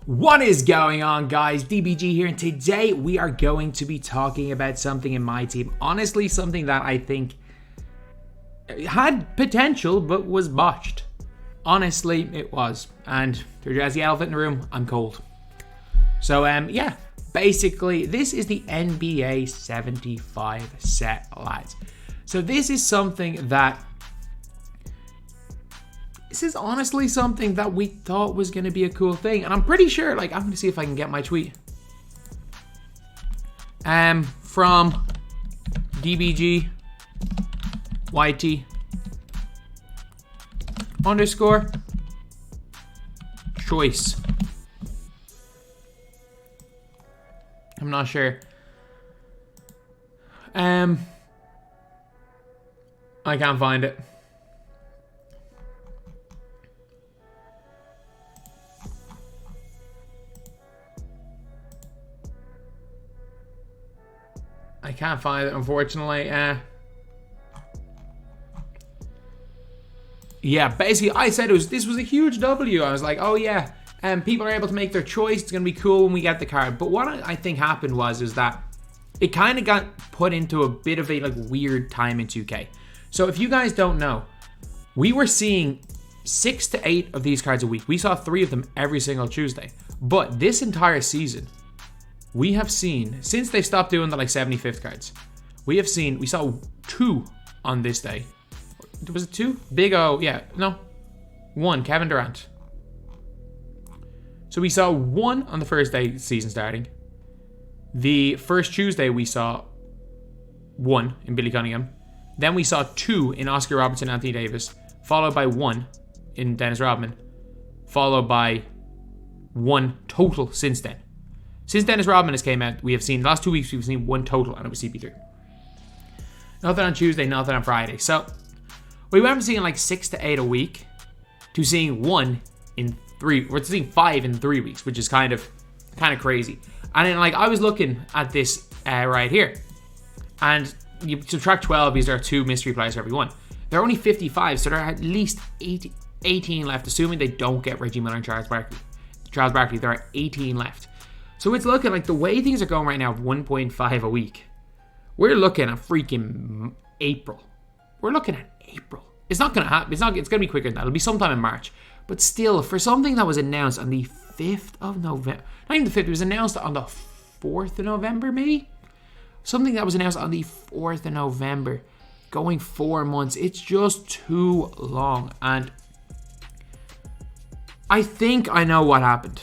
What is going on, guys? DBG here, and today we are going to be talking about something in my team. Honestly, something that I think had potential but was botched. Honestly, it was. And there's the elephant in the room, I'm cold. So, yeah, basically, this is the NBA 75 set, lads. So this is something that this is honestly something that we thought was going to be a cool thing. And I'm pretty sure, I'm going to see if I can get my tweet. From DBG YT _ choice. I'm not sure. I can't find it. I can't find it, unfortunately. Yeah, basically, I said this was a huge W. I was like, oh yeah, people are able to make their choice. It's going to be cool when we get the card. But what I think happened is that it kind of got put into a bit of a weird time in 2K. So if you guys don't know, we were seeing 6 to 8 of these cards a week. We saw 3 of them every single Tuesday. But this entire season, we have seen, since they stopped doing the 75th cards, we saw 2 on this day. Was it 2? Big O, yeah, no. 1, Kevin Durant. So we saw 1 on the first day season starting. The first Tuesday we saw 1 in Billy Cunningham. Then we saw 2 in Oscar Robertson, Anthony Davis, followed by 1 in Dennis Rodman, followed by 1 total since then. Since Dennis Rodman has came out, we have seen, the last 2 weeks, we've seen 1 total, and it was CP3. Nothing on Tuesday, nothing on Friday. So, we went from seeing 6 to 8 a week to seeing 1 in 3, we're seeing 5 in 3 weeks, which is kind of crazy. And then, I was looking at this right here, and you subtract 12 because there are 2 mystery players for every one. There are only 55, so there are at least 18 left, assuming they don't get Reggie Miller and Charles Barkley. There are 18 left. So it's looking like the way things are going right now, 1.5 a week. We're looking at freaking April. We're looking at April. It's not going to happen. It's going to be quicker than that. It'll be sometime in March. But still, for something that was announced on the 5th of November, not even the 5th, it was announced on the 4th of November, maybe? Something that was announced on the 4th of November, going 4 months. It's just too long. And I think I know what happened.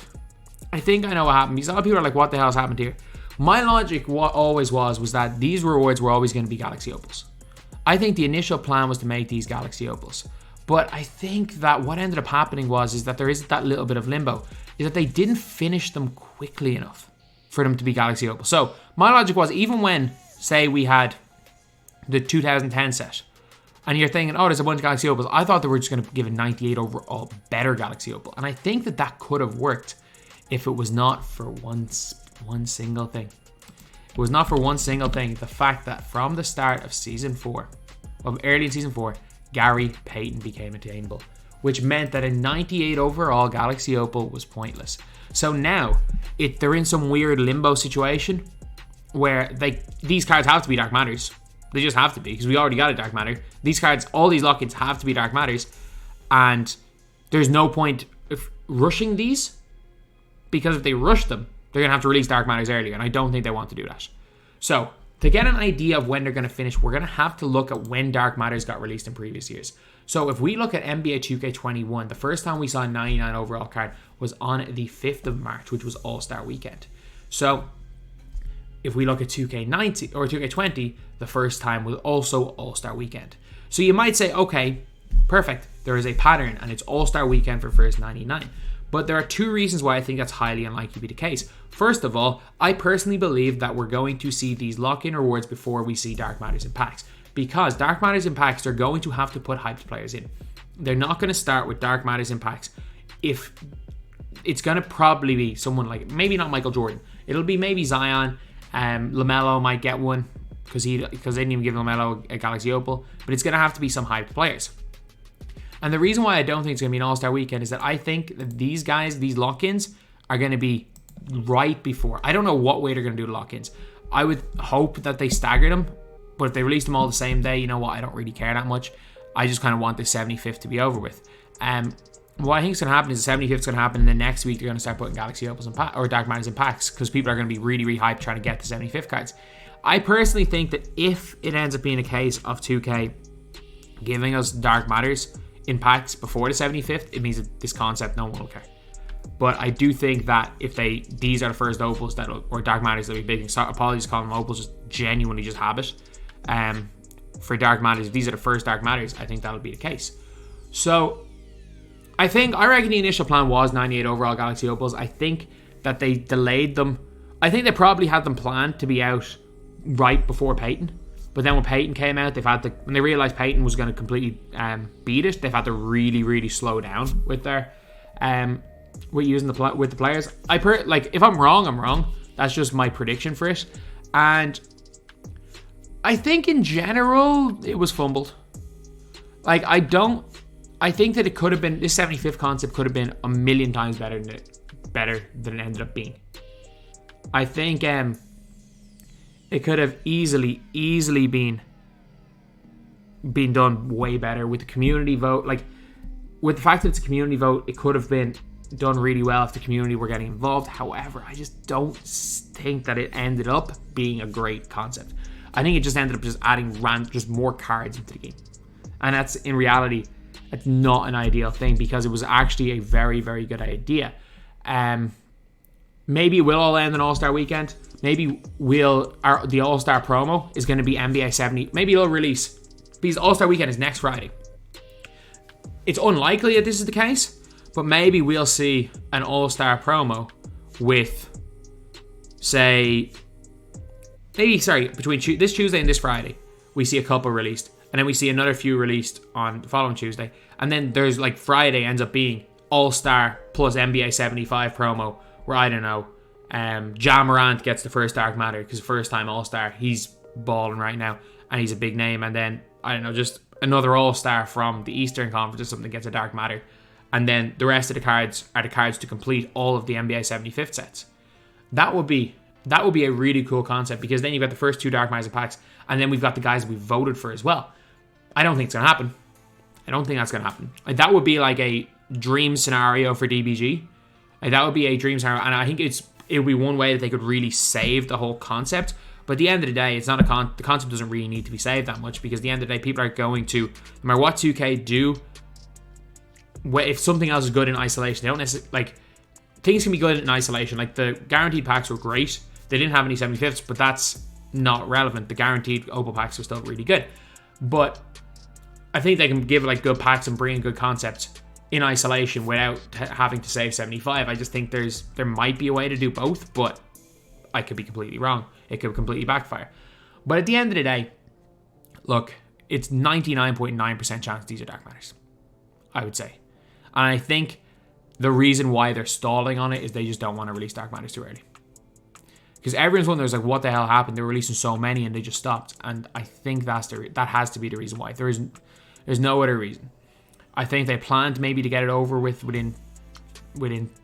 Because a lot of people are like, what the hell's happened here? My logic always was that these rewards were always going to be Galaxy Opals. I think the initial plan was to make these Galaxy Opals. But I think that what ended up happening is that there is that little bit of limbo, is that they didn't finish them quickly enough for them to be Galaxy Opals. So my logic was, even when, say, we had the 2010 set, and you're thinking, oh, there's a bunch of Galaxy Opals, I thought they were just going to give a 98 overall better Galaxy Opal. And I think that could have worked if it was not for one single thing. It was not for one single thing. The fact that from the start of early in season 4, Gary Payton became attainable, which meant that a 98 overall Galaxy Opal was pointless. So now they're in some weird limbo situation where these cards have to be Dark Matters. They just have to be, because we already got a Dark Matter. These cards, all these lock-ins have to be Dark Matters, and there's no point of rushing these, because if they rush them, they're going to have to release Dark Matters earlier, and I don't think they want to do that. So, to get an idea of when they're going to finish, we're going to have to look at when Dark Matters got released in previous years. So, if we look at NBA 2K21, the first time we saw a 99 overall card was on the 5th of March, which was AllStar Weekend. So, if we look at 2K19 or 2K20, the first time was also AllStar Weekend. So, you might say, okay, perfect, there is a pattern, and it's AllStar Weekend for first 99. But there are 2 reasons why I think that's highly unlikely to be the case. First of all, I personally believe that we're going to see these lock-in rewards before we see Dark Matters in packs. Because Dark Matters in packs, they're going to have to put hyped players in. They're not going to start with Dark Matters in packs. If it's going to probably be someone like, maybe not Michael Jordan. It'll be maybe Zion. LaMelo might get one because they didn't even give LaMelo a Galaxy Opal. But it's going to have to be some hyped players. And the reason why I don't think it's going to be an All-Star Weekend is that I think that these guys, these lock-ins, are going to be right before. I don't know what way they're going to do the lock-ins. I would hope that they stagger them, but if they release them all the same day, you know what? I don't really care that much. I just kind of want the 75th to be over with. What I think is going to happen is the 75th is going to happen, and the next week they're going to start putting Galaxy Opals or Dark Matters in packs because people are going to be really, really hyped trying to get the 75th cards. I personally think that if it ends up being a case of 2K giving us Dark Matters in packs before the 75th, it means that this concept no one will care. But I do think that if these are the first opals or Dark Matters that'll be big. So apologies calling them opals, just genuinely just habit. For Dark Matters, if these are the first Dark Matters, I think that'll be the case. So I reckon the initial plan was 98 overall Galaxy Opals. I think that they delayed them. I think they probably had them planned to be out right before Peyton. But then when Peyton came out, when they realized Peyton was going to completely beat it, they've had to really, really slow down with their with using with the players. If I'm wrong, I'm wrong. That's just my prediction for it. And I think in general it was fumbled. I think that it could have been, this 75th concept could have been a million times better than it ended up being. I think it could have easily been done way better with the community vote. With the fact that it's a community vote, it could have been done really well if the community were getting involved. However, I just don't think that it ended up being a great concept. I think it just ended up just adding just more cards into the game. And that's, in reality, it's not an ideal thing because it was actually a very, very good idea. Maybe it will all end on AllStar Weekend. Maybe the All-Star promo is going to be NBA 70. Maybe it'll release, because AllStar Weekend is next Friday. It's unlikely that this is the case, but maybe we'll see an All-Star promo with, between this Tuesday and this Friday, we see a couple released. And then we see another few released on the following Tuesday. And then there's Friday ends up being All-Star plus NBA 75 promo, where, I don't know, Ja Morant gets the first Dark Matter because first time All-Star, he's balling right now and he's a big name. And then, I don't know, just another All-Star from the Eastern Conference or something gets a Dark Matter. And then the rest of the cards are the cards to complete all of the NBA 75th sets. That would be a really cool concept because then you've got the first two Dark Matters packs and then we've got the guys we voted for as well. I don't think it's going to happen. I don't think that's going to happen. That would be a dream scenario for DBG. That would be a dream scenario. And I think it would be one way that they could really save the whole concept. But at the end of the day, it's not the concept doesn't really need to be saved that much because at the end of the day, people are going to, no matter what 2K do, if something else is good in isolation, they don't necessarily, things can be good in isolation. The guaranteed packs were great. They didn't have any 75ths, but that's not relevant. The guaranteed Opal packs are still really good. But I think they can give good packs and bring good concepts in isolation without having to save 75. I just think there might be a way to do both, but I could be completely wrong. It could completely backfire. But at the end of the day, look, it's 99.9% chance these are Dark Matters, I would say. And I think the reason why they're stalling on it is they just don't want to release Dark Matters too early. Because everyone's wondering, what the hell happened? They were releasing so many and they just stopped. And I think that has to be the reason why. There's no other reason. I think they planned maybe to get it over with within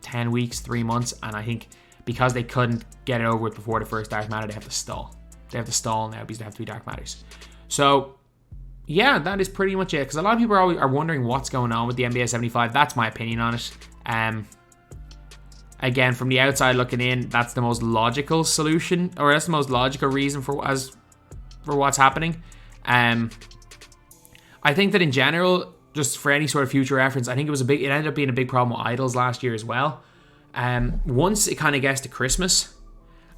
10 weeks, 3 months. And I think because they couldn't get it over with before the first Dark Matter, they have to stall. They have to stall now because they have to be Dark Matters. So, yeah, that is pretty much it. Because a lot of people are wondering what's going on with the NBA 75. That's my opinion on it. Again, from the outside looking in, that's the most logical solution, or that's the most logical reason for what's happening. I think that in general, just for any sort of future reference, I think it ended up being a big problem with idols last year as well. Once it kind of gets to Christmas,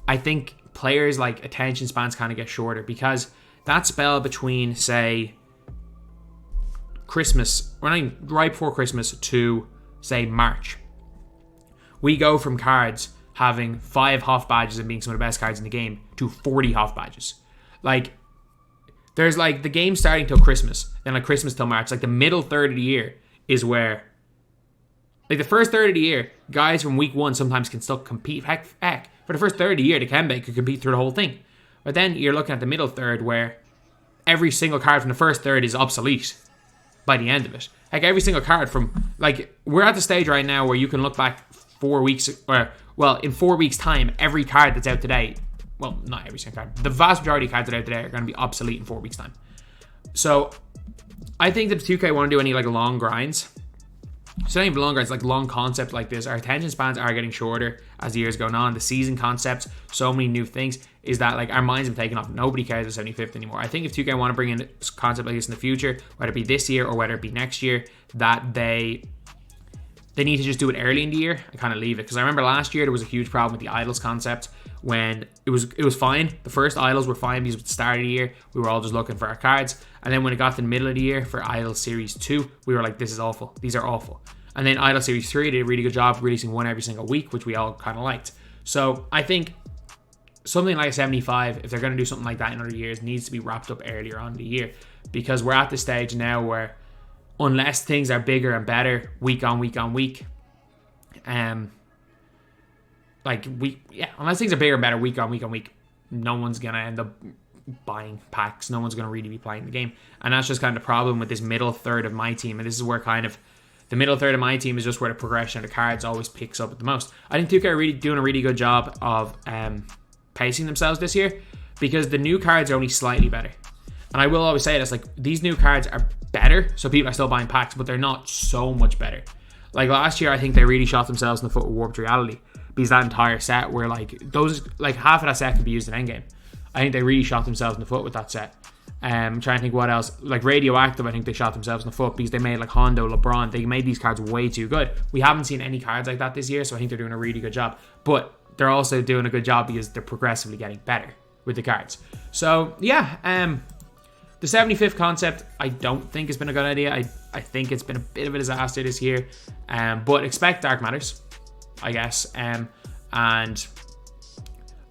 I think players' attention spans kind of get shorter because that spell between, say, Christmas, or not even right before Christmas to, say, March, we go from cards having 5 Hoff badges and being some of the best cards in the game to 40 Hoff badges. There's the game starting till Christmas, then Christmas till March. The middle third of the year is where, the first third of the year, guys from week 1 sometimes can still compete. Heck, for the first third of the year, the Kembe could compete through the whole thing. But then you're looking at the middle third where every single card from the first third is obsolete by the end of it. Every single card from, we're at the stage right now where you can look back 4 weeks, or well, in 4 weeks' time, every card that's out today, well, not every single card, the vast majority of cards that are out today are going to be obsolete in 4 weeks' time. So I think that 2K want to do any like long grinds. So not even long grinds, like long concepts like this. Our attention spans are getting shorter as the years go on. The season concepts, so many new things, is that like our minds have taken off. Nobody cares about 75th anymore. I think if 2K want to bring in a concept like this in the future, whether it be this year or whether it be next year, that they need to just do it early in the year and kind of leave it. Because I remember last year there was a huge problem with the idols concept when it was fine. The first idols were fine because at the start of the year we were all just looking for our cards, and then when it got to the middle of the year for Idol Series 2, we were like, this is awful. These are awful. And then Idol Series 3 did a really good job releasing one every single week, which we all kind of liked. So I think something like a 75, if they're going to do something like that in other years, needs to be wrapped up earlier on in the year, because we're at the stage now where unless things are bigger and better week on week on week, unless things are bigger and better week on week on week, no one's going to end up buying packs. No one's going to really be playing the game. And that's just kind of the problem with this middle third of my team. And this is where kind of the middle third of my team is just where the progression of the cards always picks up at the most. I think 2K are really doing a really good job of pacing themselves this year, because the new cards are only slightly better. And I will always say this, like, these new cards are better, so people are still buying packs, but they're not so much better. Like last year, I think they really shot themselves in the foot with Warped Reality, because that entire set where like those, like half of that set could be used in endgame. I think they really shot themselves in the foot with that set. I'm trying to think what else. Like Radioactive, I think they shot themselves in the foot because they made like Hondo, LeBron. They made these cards way too good. We haven't seen any cards like that this year, so I think they're doing a really good job. But they're also doing a good job because they're progressively getting better with the cards. So yeah, the 75th concept, I don't think has been a good idea. I think it's been a bit of a disaster this year. But expect Dark Matters, I guess. And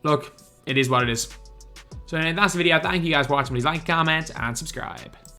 look, it is what it is. So anyway, that's the video. Thank you guys for watching. Please like, comment, and subscribe.